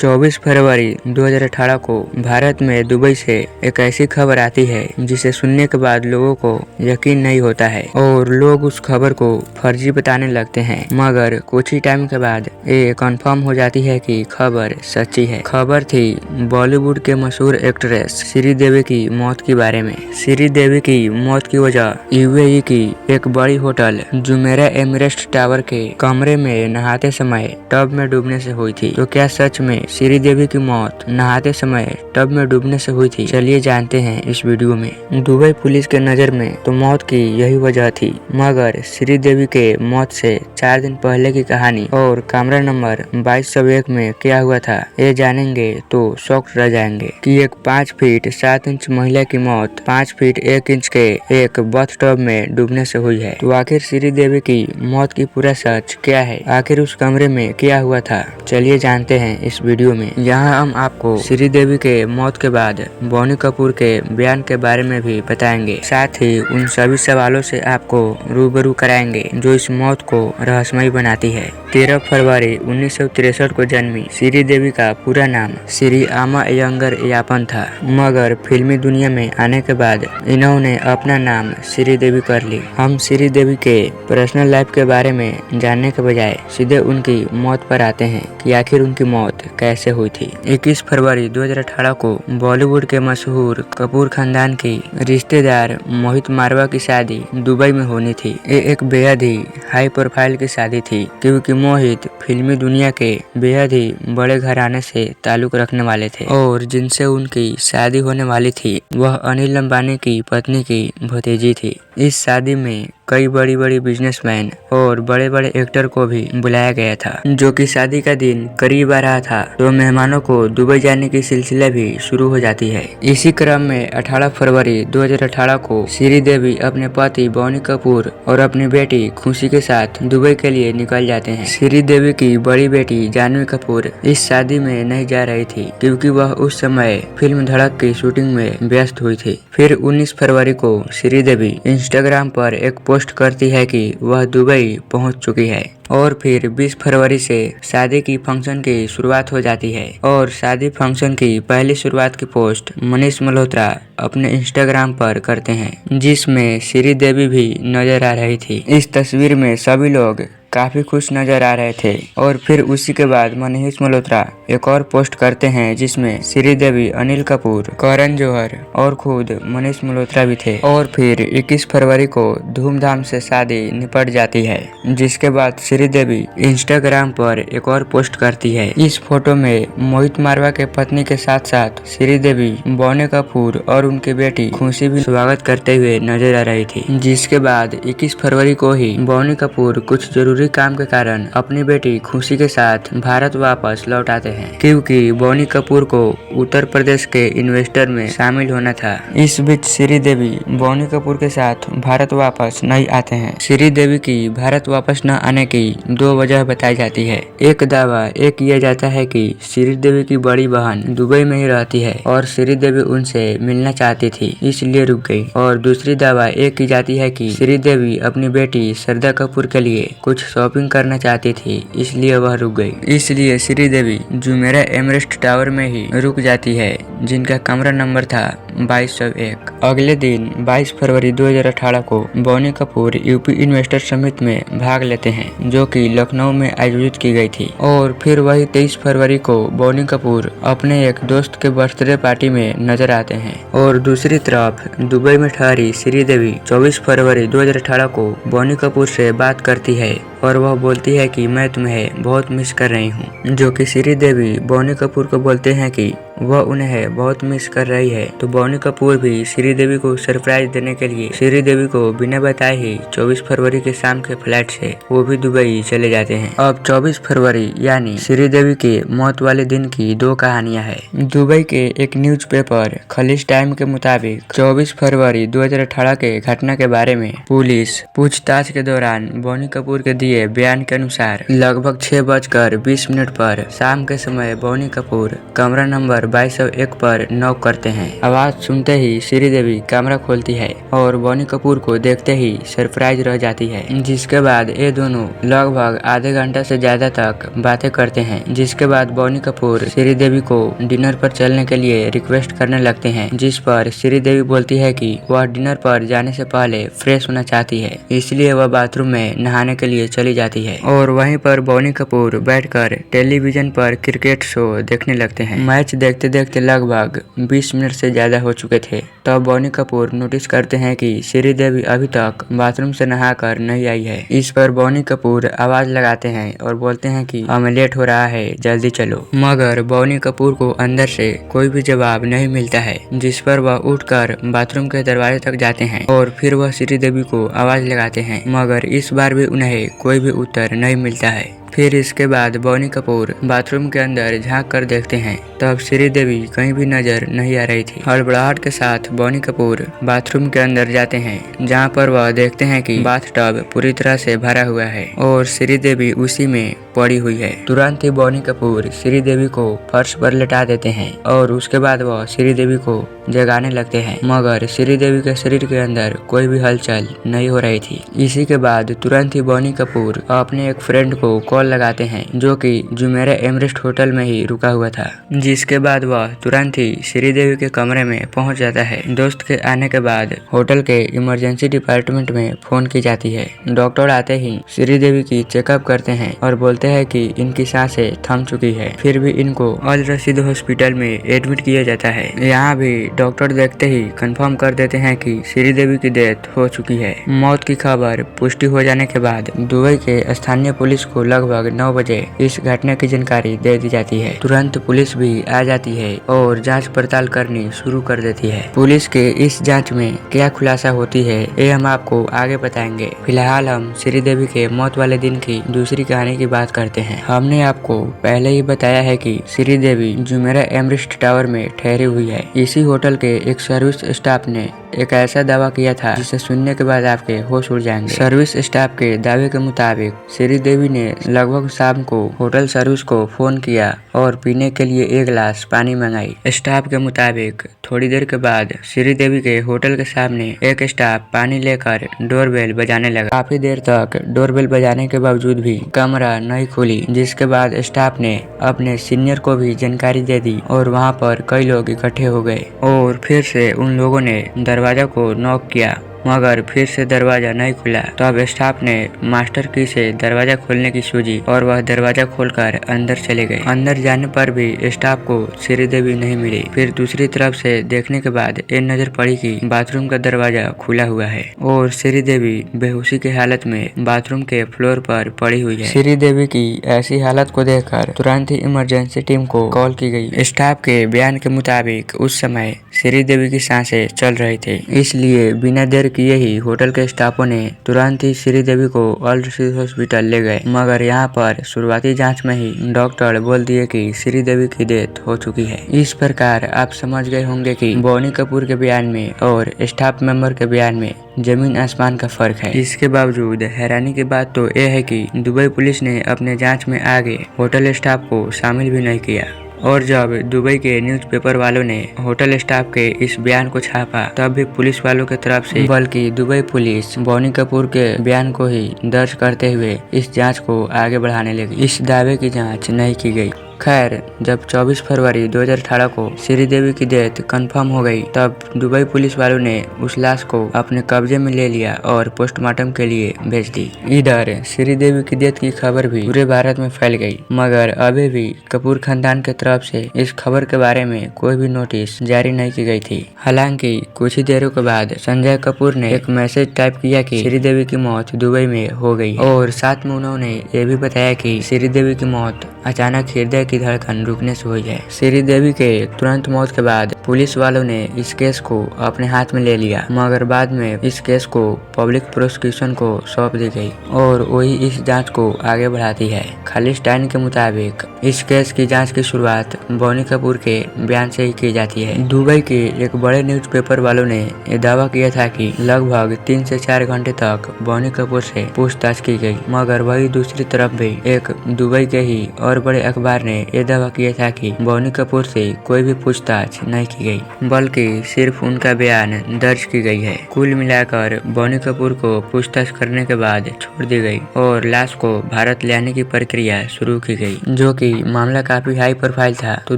24 फरवरी 2018 को भारत में दुबई से एक ऐसी खबर आती है जिसे सुनने के बाद लोगों को यकीन नहीं होता है और लोग उस खबर को फर्जी बताने लगते हैं, मगर कुछ ही टाइम के बाद ये कंफर्म हो जाती है कि खबर सच्ची है। खबर थी बॉलीवुड के मशहूर एक्ट्रेस श्रीदेवी की मौत के बारे में। श्रीदेवी की मौत की वजह यूएई की एक बड़ी होटल जुमेरा एमिरेट्स टावर के कमरे में नहाते समय टब में डूबने से हुई थी। तो क्या सच में श्रीदेवी की मौत नहाते समय टब में डूबने से हुई थी? चलिए जानते हैं इस वीडियो में। दुबई पुलिस के नजर में तो मौत की यही वजह थी, मगर श्रीदेवी के मौत से 4 दिन पहले की कहानी और कमरा नंबर 2201 में क्या हुआ था ये जानेंगे तो शॉक्ड रह जाएंगे कि एक 5 फीट 7 इंच महिला की मौत 5 फीट 1 इंच के एक बाथ टब में डूबने से हुई है। तो आखिर श्रीदेवी की मौत की पूरा सच क्या है? आखिर उस कमरे में क्या हुआ था? चलिए जानते हैं इस वीडियो में। यहाँ हम आपको श्रीदेवी के मौत के बाद बोनी कपूर के बयान के बारे में भी बताएंगे, साथ ही उन सभी सवालों से आपको रूबरू कराएंगे जो इस मौत को रहस्यमयी बनाती है। 13 फरवरी 1963 को जन्मी श्रीदेवी का पूरा नाम श्री आमा अयंगर यापन था, मगर फिल्मी दुनिया में आने के बाद इन्होंने अपना नाम श्रीदेवी कर ली। हम श्रीदेवी के पर्सनल लाइफ के बारे में जानने के बजाय सीधे उनकी मौत पर आते हैं कि आखिर उनकी मौत कैसे हुई थी। 21 फरवरी 2018 को बॉलीवुड के मशहूर कपूर खानदान की रिश्तेदार मोहित मारवा की शादी दुबई में होनी थी। ये एक बेहद ही हाई प्रोफाइल की शादी थी, क्योंकि मोहित फिल्मी दुनिया के बेहद ही बड़े घराने से ताल्लुक रखने वाले थे और जिनसे उनकी शादी होने वाली थी वह अनिल अंबानी की पत्नी की भतीजी थी। इस शादी में कई बड़ी बड़ी बिजनेसमैन और बड़े बड़े एक्टर को भी बुलाया गया था। जो कि शादी का दिन करीब आ रहा था तो मेहमानों को दुबई जाने की सिलसिला भी शुरू हो जाती है। इसी क्रम में 18 फरवरी 2018 को श्रीदेवी अपने पति बोनी कपूर और अपनी बेटी खुशी के साथ दुबई के लिए निकल जाते हैं। श्रीदेवी की बड़ी बेटी जानवी कपूर इस शादी में नहीं जा रही थी, क्योंकि वह उस समय फिल्म धड़क की शूटिंग में व्यस्त हुई थी। फिर 19 फरवरी को श्रीदेवी इंस्टाग्राम पर एक पोस्ट करती है कि वह दुबई पहुंच चुकी है और फिर 20 फरवरी से शादी की फंक्शन की शुरुआत हो जाती है। और शादी फंक्शन की पहली शुरुआत की पोस्ट मनीष मल्होत्रा अपने इंस्टाग्राम पर करते हैं, जिसमें श्रीदेवी भी नजर आ रही थी। इस तस्वीर में सभी लोग काफी खुश नजर आ रहे थे। और फिर उसी के बाद मनीष मल्होत्रा एक और पोस्ट करते हैं जिसमें श्रीदेवी, अनिल कपूर, करण जौहर और खुद मनीष मल्होत्रा भी थे। और फिर 21 फरवरी को धूमधाम से शादी निपट जाती है, जिसके बाद श्रीदेवी इंस्टाग्राम पर एक और पोस्ट करती है। इस फोटो में मोहित मारवा के पत्नी के साथ साथ श्रीदेवी, बोनी कपूर और उनकी बेटी खुशी भी स्वागत करते हुए नजर आ रही थी। जिसके बाद 21 फरवरी को ही बोनी कपूर कुछ जरूरी काम के कारण अपनी बेटी खुशी के साथ भारत वापस लौट आते हैं, क्योंकि बोनी कपूर को उत्तर प्रदेश के इन्वेस्टर में शामिल होना था। इस बीच श्रीदेवी बोनी कपूर के साथ भारत वापस नहीं आते हैं। श्रीदेवी की भारत वापस न आने की 2 वजह बताई जाती है। एक दावा ये किया जाता है कि श्रीदेवी की बड़ी बहन दुबई में ही रहती है और श्रीदेवी उनसे मिलना चाहती थी, इसलिए रुक गई। और दूसरी दावा ये की जाती है कि श्रीदेवी अपनी बेटी श्रद्धा कपूर के लिए कुछ शॉपिंग करना चाहती थी, इसलिए वह रुक गई। इसलिए श्रीदेवी जुमेरा एमिरेट्स टावर में ही रुक जाती है, जिनका कमरा नंबर था 2201। अगले दिन 22 फरवरी 2018 को Boney Kapoor UP investor summit में भाग लेते हैं, जो कि लखनऊ में आयोजित की गई थी। और फिर वही 23 फरवरी को बोनी कपूर अपने एक दोस्त के बर्थडे पार्टी में नजर आते हैं। और दूसरी तरफ दुबई में ठहरी श्रीदेवी 24 फरवरी 2018 को बोनी कपूर से बात करती है और वह बोलती है कि मैं तुम्हें बहुत मिस कर रही हूँ। जो कि श्रीदेवी बोनी कपूर को बोलते हैं कि वह उन्हें बहुत मिस कर रही है। तो बोनी कपूर भी श्रीदेवी को सरप्राइज देने के लिए श्रीदेवी को बिना बताए ही 24 फरवरी के शाम के फ्लाइट से वो भी दुबई चले जाते हैं। अब 24 फरवरी यानी श्रीदेवी के मौत वाले दिन की 2 कहानियां हैं। दुबई के एक न्यूज़पेपर खलीज टाइम के मुताबिक 24 फरवरी 2018 के घटना के बारे में पुलिस पूछताछ के दौरान बोनी कपूर के दिए बयान के अनुसार लगभग 6:20 पर शाम के समय बोनी कपूर कमरा नंबर 2201 पर नॉक करते हैं। आवाज सुनते ही श्रीदेवी कैमरा खोलती है और बोनी कपूर को देखते ही सरप्राइज रह जाती है। जिसके बाद ये दोनों लगभग आधे घंटा से ज्यादा तक बातें करते हैं। जिसके बाद बोनी कपूर श्रीदेवी को डिनर पर चलने के लिए रिक्वेस्ट करने लगते हैं, जिस पर श्रीदेवी बोलती है कि वह डिनर पर जाने से पहले फ्रेश होना चाहती है, इसलिए वह बाथरूम में नहाने के लिए चली जाती है। और वहीं पर बोनी कपूर बैठकर टेलीविजन पर क्रिकेट शो देखने लगते हैं। मैच देखते देखते लगभग 20 मिनट से ज्यादा हो चुके थे। तब बोनी कपूर नोटिस करते हैं कि श्रीदेवी अभी तक बाथरूम से नहाकर नहीं आई है। इस पर बोनी कपूर आवाज लगाते हैं और बोलते हैं कि हमें लेट हो रहा है, जल्दी चलो। मगर बोनी कपूर को अंदर से कोई भी जवाब नहीं मिलता है, जिस पर वह उठकर बाथरूम के दरवाजे तक जाते हैं और फिर वह श्रीदेवी को आवाज लगाते हैं, मगर इस बार भी उन्हें कोई भी उत्तर नहीं मिलता है। फिर इसके बाद बोनी कपूर बाथरूम के अंदर झांक कर देखते हैं, तब श्रीदेवी कहीं भी नजर नहीं आ रही थी। हड़बड़ाहट के साथ बोनी कपूर बाथरूम के अंदर जाते हैं, जहां पर वह देखते हैं कि बाथटब पूरी तरह से भरा हुआ है और श्रीदेवी उसी में पड़ी हुई है। तुरंत ही बोनी कपूर श्रीदेवी को फर्श पर लेटा देते हैं और उसके बाद वह श्रीदेवी को जगाने लगते हैं, मगर श्रीदेवी के शरीर के अंदर कोई भी हलचल नहीं हो रही थी। इसी के बाद तुरंत ही बोनी कपूर अपने एक फ्रेंड को कॉल लगाते हैं, जो कि जुमेरा एमरेस्ट होटल में ही रुका हुआ था। जिसके बाद वह तुरंत ही श्रीदेवी के कमरे में पहुंच जाता है। दोस्त के आने के बाद होटल के इमरजेंसी डिपार्टमेंट में फोन की जाती है। डॉक्टर आते ही श्रीदेवी की चेकअप करते हैं और बोलते हैं कि इनकी सांसें थम चुकी है। फिर भी इनको अल रशीद हॉस्पिटल में एडमिट किया जाता है। यहाँ भी डॉक्टर देखते ही कंफर्म कर देते हैं कि श्रीदेवी की डेथ हो चुकी है। मौत की खबर पुष्टि हो जाने के बाद दुबई के स्थानीय पुलिस को लगभग 9 बजे इस घटना की जानकारी दे दी जाती है। तुरंत पुलिस भी आ जाती है और जांच पड़ताल करनी शुरू कर देती है। पुलिस के इस जांच में क्या खुलासा होती है, ये हम आपको आगे बताएंगे। फिलहाल हम श्रीदेवी के मौत वाले दिन की दूसरी कहानी की बात करते हैं। हमने आपको पहले ही बताया है कि श्रीदेवी जुमेरा एमरेस्ट टावर में ठहरी हुई है। इसी होटल के एक सर्विस स्टाफ ने एक ऐसा दावा किया था जिसे सुनने के बाद आपके होश उड़ जाएंगे। सर्विस स्टाफ के दावे के मुताबिक श्रीदेवी ने लगभग शाम को होटल सर्विस को फोन किया और पीने के लिए एक गिलास पानी मंगाई। स्टाफ के मुताबिक थोड़ी देर के बाद श्रीदेवी के होटल के सामने एक स्टाफ पानी लेकर डोरबेल बजाने लगा। काफी देर तक डोरबेल बजाने के बावजूद भी कमरा नहीं खुली, जिसके बाद स्टाफ ने अपने सीनियर को भी जानकारी दे दी और वहां पर कई लोग इकट्ठे हो गए और फिर से उन लोगों ने दरवाजा को नॉक किया, मगर फिर से दरवाजा नहीं खुला। तो अब स्टाफ ने मास्टर की से दरवाजा खोलने की सूझी और वह दरवाजा खोलकर अंदर चले गए। अंदर जाने पर भी स्टाफ को श्रीदेवी नहीं मिली। फिर दूसरी तरफ से देखने के बाद ये नजर पड़ी कि बाथरूम का दरवाजा खुला हुआ है और श्रीदेवी बेहोशी की हालत में बाथरूम के फ्लोर पर पड़ी हुई है। श्रीदेवी की ऐसी हालत को देखकर तुरंत ही इमरजेंसी टीम को कॉल की गई। स्टाफ के बयान के मुताबिक उस समय श्रीदेवी की सांसें चल रही थी, इसलिए बिना देर किए ही होटल के स्टाफों ने तुरंत ही श्रीदेवी को अल रशीद हॉस्पिटल ले गए। मगर यहाँ पर शुरुआती जांच में ही डॉक्टर बोल दिए कि श्रीदेवी की डेथ हो चुकी है। इस प्रकार आप समझ गए होंगे कि बोनी कपूर के बयान में और स्टाफ मेंबर के बयान में जमीन आसमान का फर्क है। इसके बावजूद हैरानी की बात तो यह है कि दुबई पुलिस ने अपने जाँच में आगे होटल स्टाफ को शामिल भी नहीं किया। और जब दुबई के न्यूज़पेपर वालों ने होटल स्टाफ के इस बयान को छापा, तब भी पुलिस वालों की तरफ से बल्कि दुबई पुलिस बोनी कपूर के बयान को ही दर्ज करते हुए इस जांच को आगे बढ़ाने लगी। इस दावे की जांच नहीं की गई। खैर, जब 24 फरवरी 2018 को श्रीदेवी की डेथ कंफर्म हो गई, तब दुबई पुलिस वालों ने उस लाश को अपने कब्जे में ले लिया और पोस्टमार्टम के लिए भेज दी। इधर श्रीदेवी की डेथ की खबर भी पूरे भारत में फैल गई, मगर अभी भी कपूर खानदान की तरफ से इस खबर के बारे में कोई भी नोटिस जारी नहीं की गई थी। हालांकि कुछ ही देरों के बाद संजय कपूर ने एक मैसेज टाइप किया कि श्रीदेवी की मौत दुबई में हो गई और साथ में उन्होंने ये भी बताया कि श्रीदेवी की मौत अचानक हृदय की धड़कन रुकने से हुई है। श्रीदेवी के तुरंत मौत के बाद पुलिस वालों ने इस केस को अपने हाथ में ले लिया, मगर बाद में इस केस को पब्लिक प्रोसिक्यूशन को सौंप दी गई और वही इस जांच को आगे बढ़ाती है। खालिस्तान के मुताबिक इस केस की जांच की शुरुआत बोनी कपूर के बयान से ही की जाती है। दुबई के एक बड़े न्यूज़पेपर वालों ने यह दावा किया था कि लगभग 3 से 4 घंटे तक बोनी कपूर से पूछताछ की गई, मगर वही दूसरी तरफ भी एक दुबई के ही और बड़े अखबार ने ये दावा किया था कि बोनी कपूर से कोई भी पूछताछ नहीं की गई, बल्कि सिर्फ उनका बयान दर्ज की गई है। कुल मिलाकर बोनी कपूर को पूछताछ करने के बाद छोड़ दी गई और लाश को भारत ले आने की प्रक्रिया शुरू की गई। जो कि मामला काफी हाई प्रोफाइल था, तो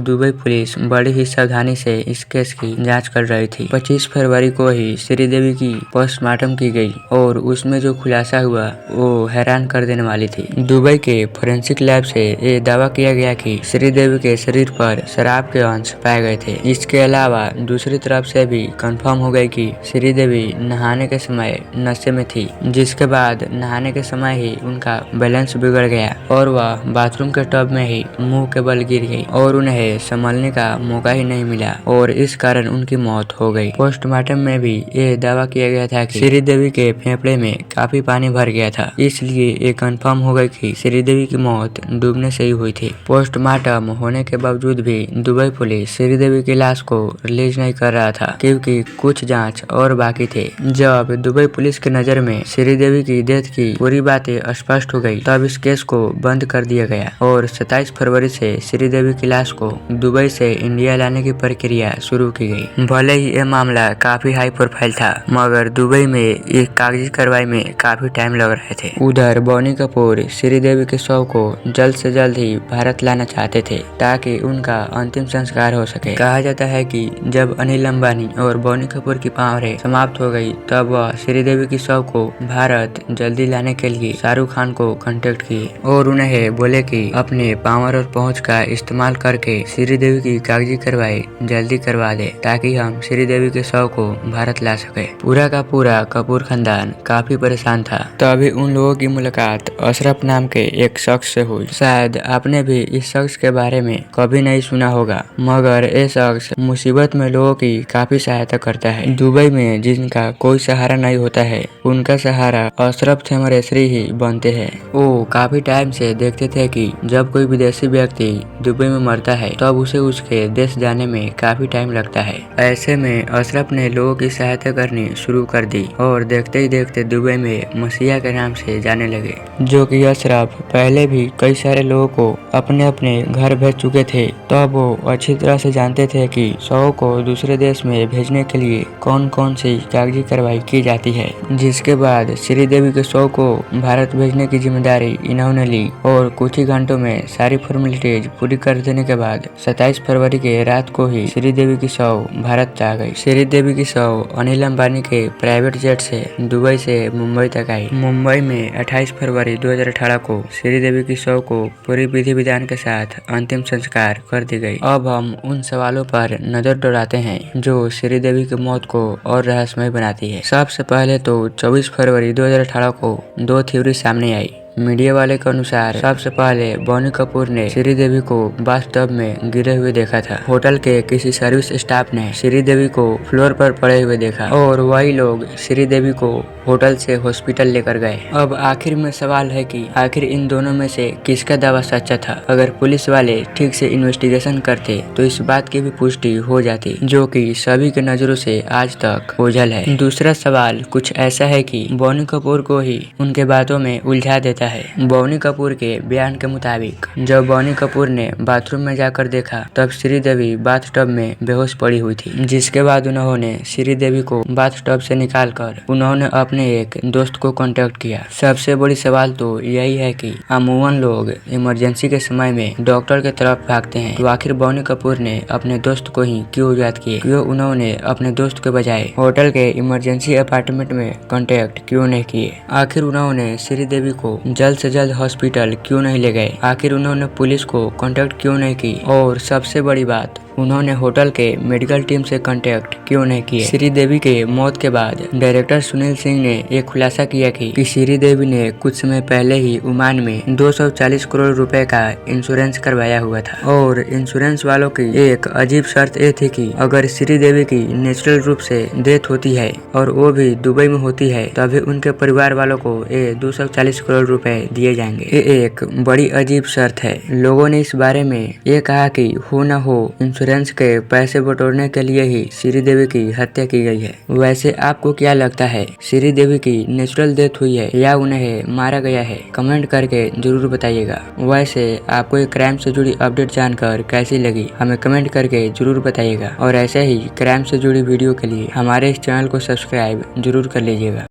दुबई पुलिस बड़ी ही सावधानी से इस केस की जांच कर रही थी। 25 फरवरी को ही श्रीदेवी की पोस्टमार्टम की गई और उसमें जो खुलासा हुआ वो हैरान कर देने वाली थी। दुबई के फोरेंसिक लैब से ये दावा किया गया कि श्रीदेवी के शरीर पर शराब के अंश पाए गए थे। इसके अलावा दूसरी तरफ से भी कंफर्म हो गई कि श्रीदेवी नहाने के समय नशे में थी, जिसके बाद नहाने के समय ही उनका बैलेंस बिगड़ गया और वह बाथरूम के टब में ही मुंह के बल गिर गई और उन्हें संभलने का मौका ही नहीं मिला और इस कारण उनकी मौत हो गई। पोस्टमार्टम में भी ये दावा किया गया था कि श्रीदेवी के फेफड़े में काफी पानी भर गया था, इसलिए ये कंफर्म हो गई कि श्रीदेवी की मौत डूबने से ही हुई थी। पोस्टमार्टम होने के बावजूद भी दुबई पुलिस श्रीदेवी की लाश को रिलीज नहीं कर रहा था, क्योंकि कुछ जांच और बाकी थे। जब दुबई पुलिस की नजर में श्रीदेवी की डेथ की पूरी बातें स्पष्ट हो गई, तब इस केस को बंद कर दिया गया और 27 फरवरी से श्रीदेवी की लाश को दुबई से इंडिया लाने की प्रक्रिया शुरू की गई। भले ही यह मामला काफी हाई प्रोफाइल था, मगर दुबई में एक कागजी कार्रवाई में काफी टाइम लग रहे थे। उधर बोनी कपूर श्रीदेवी के शव को जल्द से जल्द ही भारत लाना चाहते थे, ताकि उनका अंतिम संस्कार हो सके। कहा जाता है कि जब अनिल अंबानी और बोनी कपूर की पावरें समाप्त हो गई, तब वह श्रीदेवी की शव को भारत जल्दी लाने के लिए शाहरुख खान को कांटेक्ट किए और उन्हें बोले कि अपने पावर और पहुंच का इस्तेमाल करके श्रीदेवी की कागजी कार्रवाई जल्दी करवा दे, ताकि हम श्रीदेवी के शव को भारत ला सके। पूरा का पूरा कपूर खानदान काफी परेशान था। तभी उन लोगों की मुलाकात अशरफ नाम के एक शख्स से हुई। शायद आपने भी इस शख्स के बारे में कभी नहीं सुना होगा, मगर ये शख्स मुसीबत में लोगों की काफी सहायता करता है। दुबई में जिनका कोई सहारा नहीं होता है, उनका सहारा अशरफ थेमरेसरी ही बनते हैं। वो काफी टाइम से देखते थे कि जब कोई विदेशी व्यक्ति दुबई में मरता है, तब उसे उसके देश जाने में काफी टाइम लगता है। ऐसे में अशरफ ने लोगों की सहायता करनी शुरू कर दी और देखते ही देखते दुबई में मसीहा के नाम से जाने लगे। जो कि अशरफ पहले भी कई सारे लोगों को अपने अपने घर भेज चुके थे, तब वो अच्छी तरह से जानते थे कि शव को दूसरे देश में भेजने के लिए कौन कौन सी कागजी कार्रवाई की जाती है। जिसके बाद श्रीदेवी के शव को भारत भेजने की जिम्मेदारी इन्होंने ली और कुछ ही घंटों में सारी फॉर्मेलिटीज पूरी कर देने के बाद 27 फरवरी के रात को ही श्रीदेवी की शव भारत आ गई। श्रीदेवी की शव अनिल अंबानी के प्राइवेट जेट से दुबई से मुंबई तक आई। मुंबई में 28 फरवरी 2018 को श्रीदेवी की शव को पूरी विधि विधान के साथ अंतिम संस्कार कर दी गई। अब हम उन सवालों पर नजर दौड़ाते हैं जो श्रीदेवी की मौत को और रहस्यमय बनाती है। सबसे पहले तो 24 फरवरी 2018 को दो थ्योरी सामने आई। मीडिया वाले के अनुसार सबसे पहले बोनी कपूर ने श्रीदेवी को बाथटब में गिरे हुए देखा था। होटल के किसी सर्विस स्टाफ ने श्रीदेवी को फ्लोर पर पड़े हुए देखा और वही लोग श्रीदेवी को होटल से हॉस्पिटल लेकर गए। अब आखिर में सवाल है कि आखिर इन दोनों में से किसका दावा सच्चा था। अगर पुलिस वाले ठीक से इन्वेस्टिगेशन करते तो इस बात की भी पुष्टि हो जाती, जो कि सभी के नजरों से आज तक ओझल है। दूसरा सवाल कुछ ऐसा है कि बोनी कपूर को ही उनके बातों में उलझा देता है। बोनी कपूर के बयान के मुताबिक जब बोनी कपूर ने बाथरूम में जाकर देखा, तब श्रीदेवी बाथटब में बेहोश पड़ी हुई थी। जिसके बाद उन्होंने श्रीदेवी को बाथटब से निकालकर उन्होंने अपने एक दोस्त को कांटेक्ट किया। सबसे बड़ी सवाल तो यही है कि अमूमन लोग इमरजेंसी के समय में डॉक्टर के तरफ भागते हैं, तो आखिर बोनी कपूर ने अपने दोस्त को ही क्यों याद किए? क्यों उन्होंने अपने दोस्त के बजाय होटल के इमरजेंसी अपार्टमेंट में कांटेक्ट क्यों नहीं किए? आखिर उन्होंने श्रीदेवी को जल्द से जल्द हॉस्पिटल क्यों नहीं ले गए? आखिर उन्होंने पुलिस को कांटेक्ट क्यों नहीं की? और सबसे बड़ी बात, उन्होंने होटल के मेडिकल टीम से कांटेक्ट क्यों नहीं किए? श्रीदेवी के मौत के बाद डायरेक्टर सुनील सिंह ने एक खुलासा किया कि श्रीदेवी ने कुछ समय पहले ही ओमान में 240 करोड़ रुपए का इंश्योरेंस करवाया हुआ था और इंश्योरेंस वालों की एक अजीब शर्त ये थी कि अगर श्रीदेवी की नेचुरल रूप से डेथ होती है और वो भी दुबई में होती है, तभी उनके परिवार वालों को ये 240 करोड़ रुपए दिए जाएंगे। ये एक बड़ी अजीब शर्त है। लोगों ने इस बारे में ये कहा कि हो न हो इंश्योरेंस के पैसे बटोरने के लिए ही श्रीदेवी की हत्या की गई है। वैसे आपको क्या लगता है, श्रीदेवी की नेचुरल डेथ हुई है या उन्हें मारा गया है? कमेंट करके जरूर बताइएगा। वैसे आपको ये क्राइम से जुड़ी अपडेट जानकर कैसी लगी हमें कमेंट करके जरूर बताइएगा और ऐसे ही क्राइम से जुड़ी वीडियो के लिए हमारे इस चैनल को सब्सक्राइब जरूर कर लीजिएगा।